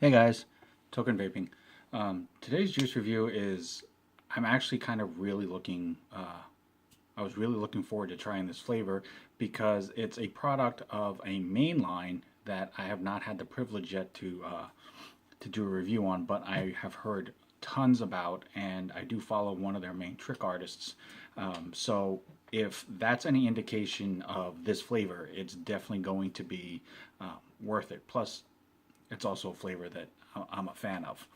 Hey guys, Token Vaping. Today's juice review is, I'm actually kind of really looking, I was really looking forward to trying this flavor because it's a product of a main line that I have not had the privilege yet to do a review on, but I have heard tons about, and I do follow one of their main trick artists. So if that's any indication of this flavor, it's definitely going to be worth it. Plus, it's also a flavor that I'm a fan of.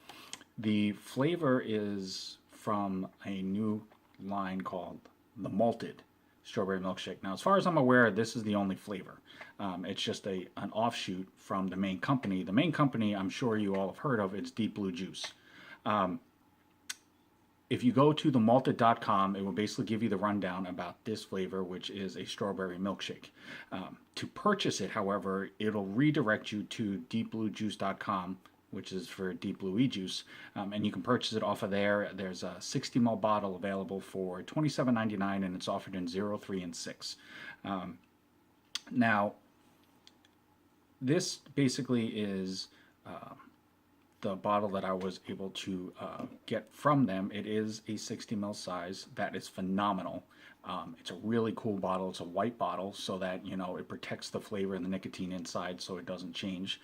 The flavor is from a new line called the Malted Strawberry Milkshake. Now, as far as I'm aware, this is the only flavor. It's just an offshoot from the main company. The main company, I'm sure you all have heard of, it's Deep Blue Ejuice. If you go to themalted.com, it will basically give you the rundown about this flavor, which is a strawberry milkshake. To purchase it, however, it'll redirect you to deepbluejuice.com, which is for Deep Blue Ejuice, and you can purchase it off of there. There's a 60 ml bottle available for $27.99, and it's offered in 0, 3, and 6. Now, this basically is the bottle that I was able to get from them. It is a 60 ml size. That is phenomenal. It's a really cool bottle. It's a white bottle so that, you know, it protects the flavor and the nicotine inside so it doesn't change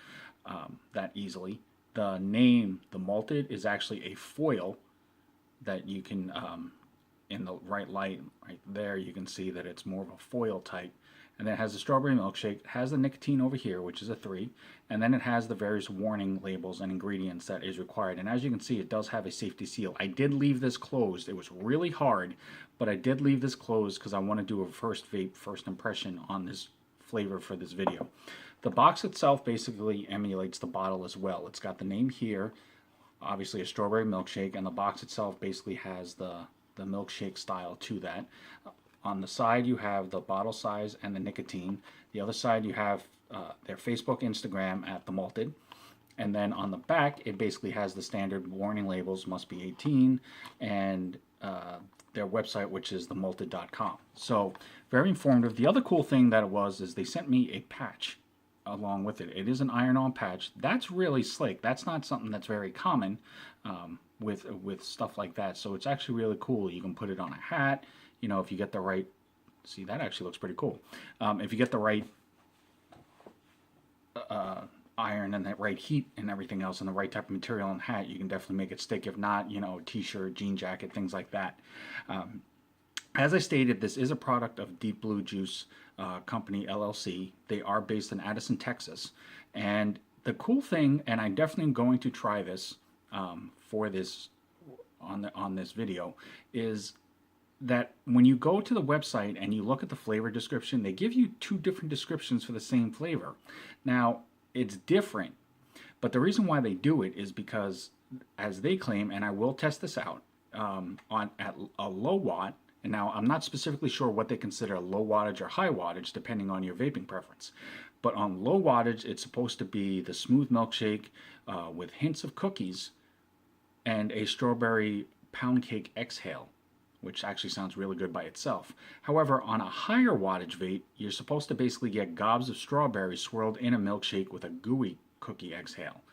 that easily. The name, the Malted, is actually a foil that you can, in the right light right there, you can see that it's more of a foil type. And then it has the strawberry milkshake, it has the nicotine over here, which is a 3, and then it has the various warning labels and ingredients that is required. And as you can see, it does have a safety seal. I did leave this closed. It was really hard, but I did leave this closed because I want to do a first vape, first impression on this flavor for this video. The box itself basically emulates the bottle as well. It's got the name here, obviously a strawberry milkshake, and the box itself basically has the milkshake style to that. On the side, you have the bottle size and the nicotine. The other side, you have their Facebook, Instagram at the Malted. And then on the back, it basically has the standard warning labels, must be 18, and their website, which is themalted.com. So very informative. The other cool thing that it was is they sent me a patch along with it. It is an iron-on patch. That's really slick. That's not something that's very common with stuff like that. So it's actually really cool. You can put it on a hat. You know, if you get the right, see, that actually looks pretty cool. If you get the right iron and that right heat and everything else and the right type of material and hat, you can definitely make it stick. If not, you know, t-shirt, jean jacket, things like that. As I stated, this is a product of Deep Blue Ejuice Company, LLC. They are based in Addison, Texas. And the cool thing, and I'm definitely going to try this for this on this video, is that when you go to the website and you look at the flavor description, they give you 2 different descriptions for the same flavor. Now, it's different, but the reason why they do it is because, as they claim, and I will test this out, at a low watt, and now I'm not specifically sure what they consider low wattage or high wattage, depending on your vaping preference, but on low wattage, it's supposed to be the smooth milkshake with hints of cookies and a strawberry pound cake exhale, which actually sounds really good by itself. However, on a higher wattage vape, you're supposed to basically get gobs of strawberries swirled in a milkshake with a gooey cookie exhale.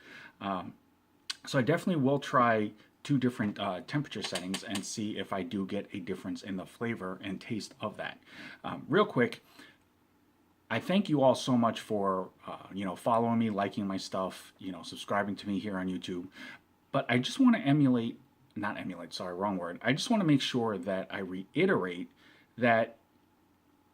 So I definitely will try 2 different temperature settings and see if I do get a difference in the flavor and taste of that. Real quick, I thank you all so much for you know, following me, liking my stuff, you know, subscribing to me here on YouTube. But I just want to not emulate, sorry, wrong word. I just want to make sure that I reiterate that,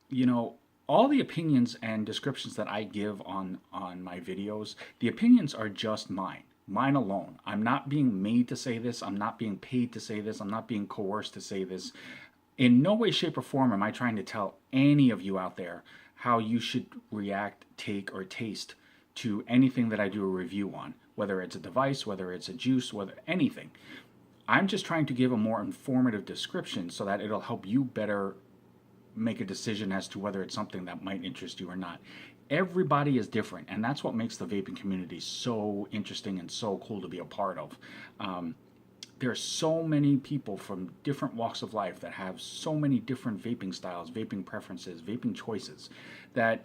you know, all the opinions and descriptions that I give on my videos, the opinions are just mine alone. I'm not being made to say this. I'm not being paid to say this. I'm not being coerced to say this. In no way, shape, or form am I trying to tell any of you out there how you should react, take, or taste to anything that I do a review on, whether it's a device, whether it's a juice, whether anything. I'm just trying to give a more informative description so that it'll help you better make a decision as to whether it's something that might interest you or not. Everybody is different, and that's what makes the vaping community so interesting and so cool to be a part of. There are so many people from different walks of life that have so many different vaping styles, vaping preferences, vaping choices, that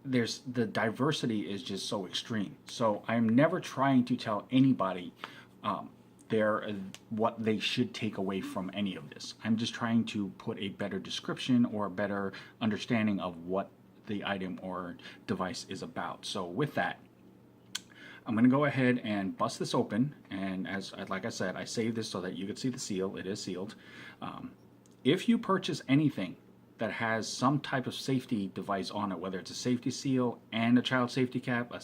there's the diversity is just so extreme. So I'm never trying to tell anybody their what they should take away from any of this. I'm just trying to put a better description or a better understanding of what the item or device is about. So with that, I'm going to go ahead and bust this open, and as like I said, I saved this so that you could see the seal. It is sealed. If you purchase anything that has some type of safety device on it, whether it's a safety seal and a child safety cap, a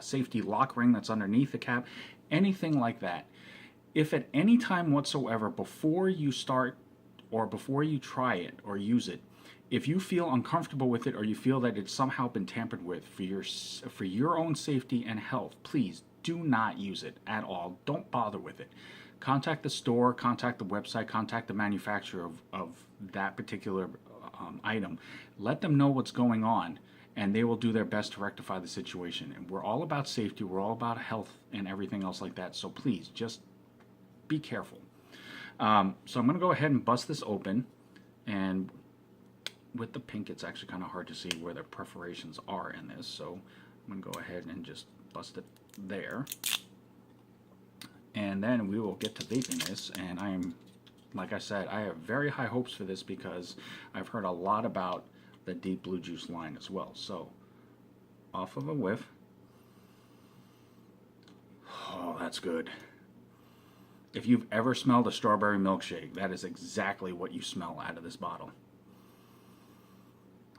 safety lock ring that's underneath the cap, anything like that, if at any time whatsoever before you start or before you try it or use it, if you feel uncomfortable with it or you feel that it's somehow been tampered with for your own safety and health, please do not use it at all. Don't bother with it. Contact the store, contact the website, contact the manufacturer of that particular item. Let them know what's going on, and they will do their best to rectify the situation. And we're all about safety, we're all about health and everything else like that. So please just be careful. So I'm going to go ahead and bust this open, and with the pink it's actually kind of hard to see where the perforations are in this, so I'm going to go ahead and just bust it there, and then we will get to vaping this. And I am, like I said, I have very high hopes for this because I've heard a lot about the Deep Blue Juice line as well. So off of a whiff. Oh, that's good. If you've ever smelled a strawberry milkshake, that is exactly what you smell out of this bottle.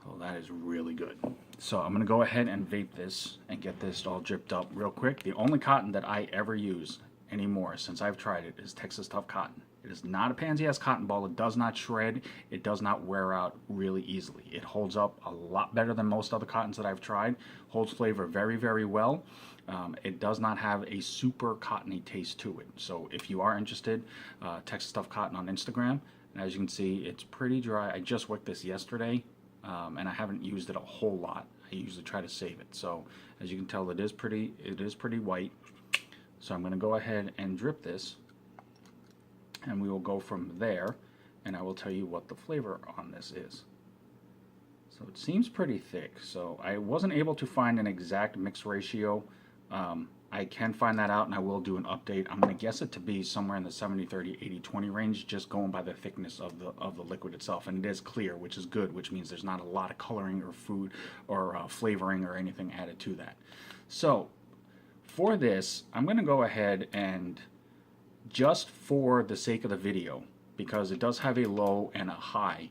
Oh, that is really good. So I'm going to go ahead and vape this and get this all dripped up real quick. The only cotton that I ever use anymore since I've tried it is Texas Tough Cotton. It is not a pansy-ass cotton ball. It does not shred. It does not wear out really easily. It holds up a lot better than most other cottons that I've tried. Holds flavor very, very well. It does not have a super cottony taste to it. So if you are interested, Texas Tough Cotton on Instagram. And as you can see, it's pretty dry. I just wicked this yesterday. And I haven't used it a whole lot. I usually try to save it. So as you can tell, it is pretty white. So I'm going to go ahead and drip this, and we will go from there, and I will tell you what the flavor on this is. So it seems pretty thick. So I wasn't able to find an exact mix ratio. I can find that out, and I will do an update. I'm going to guess it to be somewhere in the 70-30, 80-20 range, just going by the thickness of the liquid itself. And it is clear, which is good, which means there's not a lot of coloring or food or flavoring or anything added to that. So for this, I'm going to go ahead and, just for the sake of the video, because it does have a low and a high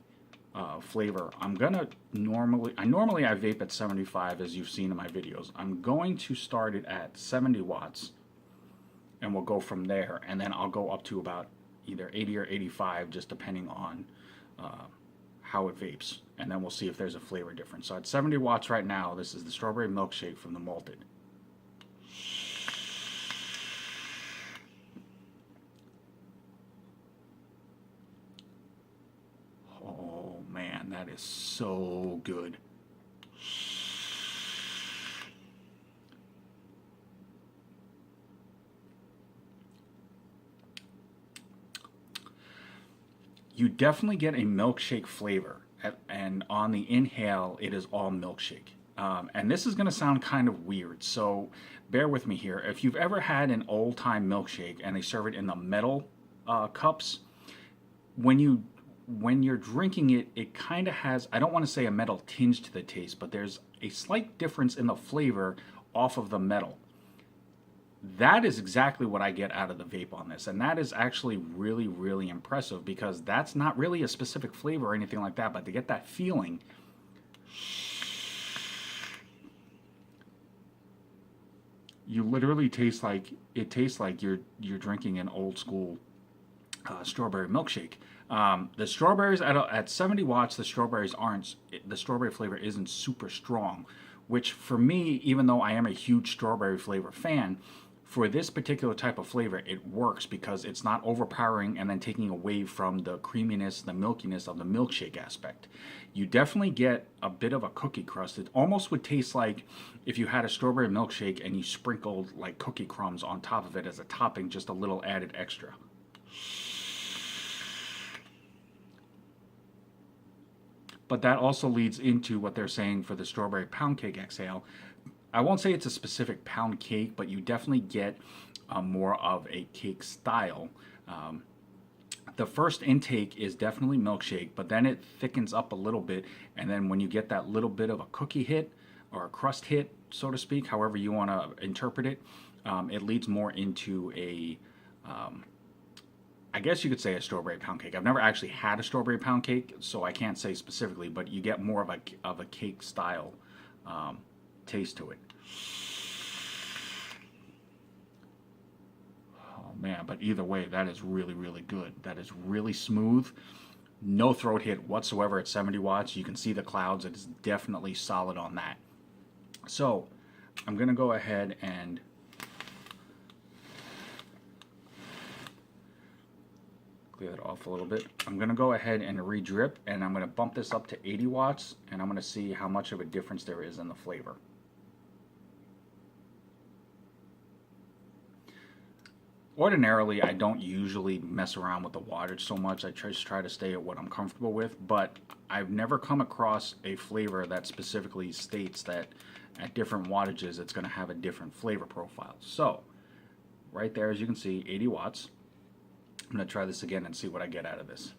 flavor, I'm gonna normally I vape at 75, as you've seen in my videos. I'm going to start it at 70 watts, and we'll go from there, and then I'll go up to about either 80 or 85, just depending on how it vapes, and then we'll see if there's a flavor difference. So at 70 watts right now, this is the strawberry milkshake from the Malted. That is so good. You definitely get a milkshake flavor, and on the inhale, it is all milkshake. And this is going to sound kind of weird, so bear with me here. If you've ever had an old-time milkshake and they serve it in the metal cups, when you're drinking it, it kind of has, I don't want to say a metal tinge to the taste, but there's a slight difference in the flavor off of the metal. That is exactly what I get out of the vape on this, and that is actually really, really impressive, because that's not really a specific flavor or anything like that, but to get that feeling, you literally taste like, it tastes like you're drinking an old school strawberry milkshake. The strawberries at 70 watts, the strawberry flavor isn't super strong, which for me, even though I am a huge strawberry flavor fan, for this particular type of flavor, it works because it's not overpowering and then taking away from the creaminess, the milkiness of the milkshake aspect. You definitely get a bit of a cookie crust. It almost would taste like if you had a strawberry milkshake and you sprinkled like cookie crumbs on top of it as a topping, just a little added extra. But that also leads into what they're saying for the strawberry pound cake exhale. I won't say it's a specific pound cake, but you definitely get more of a cake style. Um, the first intake is definitely milkshake, but then it thickens up a little bit, and then when you get that little bit of a cookie hit or a crust hit, so to speak, however you want to interpret it, it leads more into a I guess you could say a strawberry pound cake. I've never actually had a strawberry pound cake, so I can't say specifically, but you get more of a cake style taste to it. Oh man, but either way, that is really, really good. That is really smooth. No throat hit whatsoever at 70 watts. You can see the clouds. It is definitely solid on that. So I'm going to go ahead and clear that off a little bit. I'm going to go ahead and re-drip, and I'm going to bump this up to 80 watts, and I'm going to see how much of a difference there is in the flavor. Ordinarily, I don't usually mess around with the wattage so much. I just try to stay at what I'm comfortable with, but I've never come across a flavor that specifically states that at different wattages it's going to have a different flavor profile. So, right there, as you can see, 80 watts. I'm going to try this again and see what I get out of this.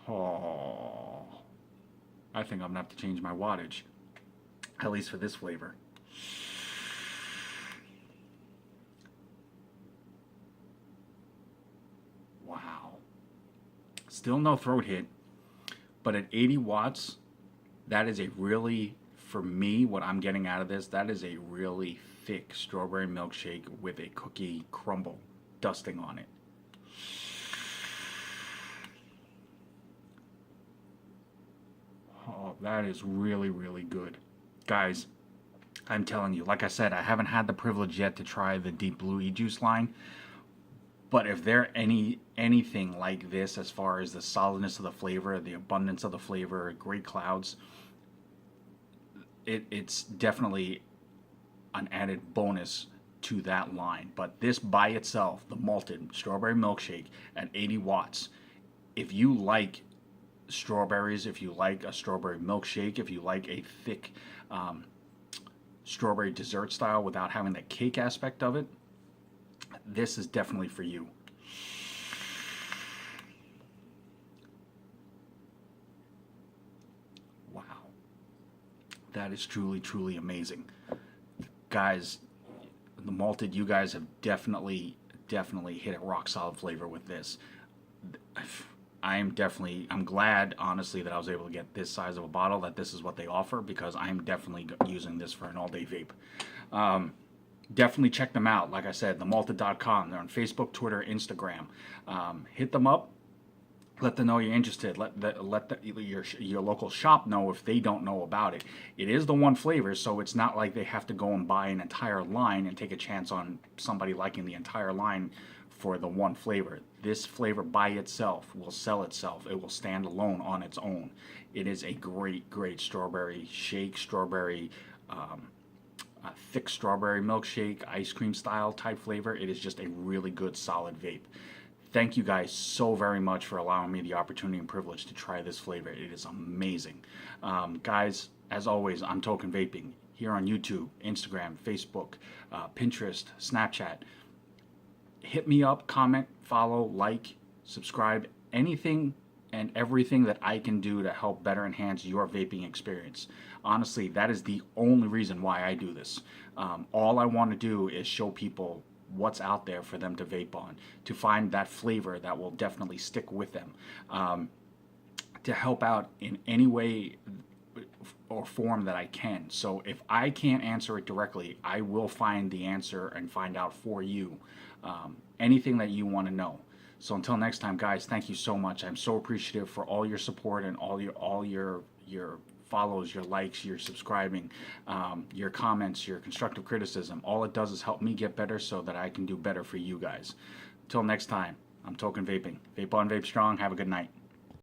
Oh, I think I'm going to have to change my wattage, at least for this flavor. Wow. Still no throat hit, but at 80 watts, that is a really, for me, what I'm getting out of this, that is a really thick strawberry milkshake with a cookie crumble dusting on it. Oh, that is really, really good. Guys, I'm telling you, like I said, I haven't had the privilege yet to try the Deep Blue Ejuice line, but if they're anything like this as far as the solidness of the flavor, the abundance of the flavor, great clouds, it's definitely an added bonus to that line. But this by itself, the malted strawberry milkshake at 80 watts, if you like strawberries, if you like a strawberry milkshake, if you like a thick strawberry dessert style without having the cake aspect of it, this is definitely for you. Wow. That is truly, truly amazing. Guys, the malted, you guys have definitely hit a rock solid flavor with this. I'm glad, honestly, that I was able to get this size of a bottle, that this is what they offer, because I'm definitely using this for an all-day vape. Definitely check them out. Like I said, themalted.com. They're on Facebook, Twitter, Instagram. Hit them up. Let them know you're interested. Let your local shop know if they don't know about it. It is the one flavor, so it's not like they have to go and buy an entire line and take a chance on somebody liking the entire line for the one flavor. This flavor by itself will sell itself. It will stand alone on its own. It is a great, great strawberry shake, strawberry, a thick strawberry milkshake, ice cream style type flavor. It is just a really good, solid vape. Thank you guys so very much for allowing me the opportunity and privilege to try this flavor. It is amazing. Guys, as always, I'm Token Vaping here on YouTube, Instagram, Facebook, Pinterest, Snapchat. Hit me up, comment, follow, like, subscribe, anything and everything that I can do to help better enhance your vaping experience. Honestly, that is the only reason why I do this. All I want to do is show people what's out there for them to vape on, to find that flavor that will definitely stick with them, to help out in any way or form that I can. So if I can't answer it directly, I will find the answer and find out for you anything that you want to know. So until next time, guys, thank you so much. I'm so appreciative for all your support and all your follows, your likes, your subscribing, your comments, your constructive criticism. All it does is help me get better so that I can do better for you guys. Until next time, I'm Token Vaping. Vape on, vape strong. Have a good night.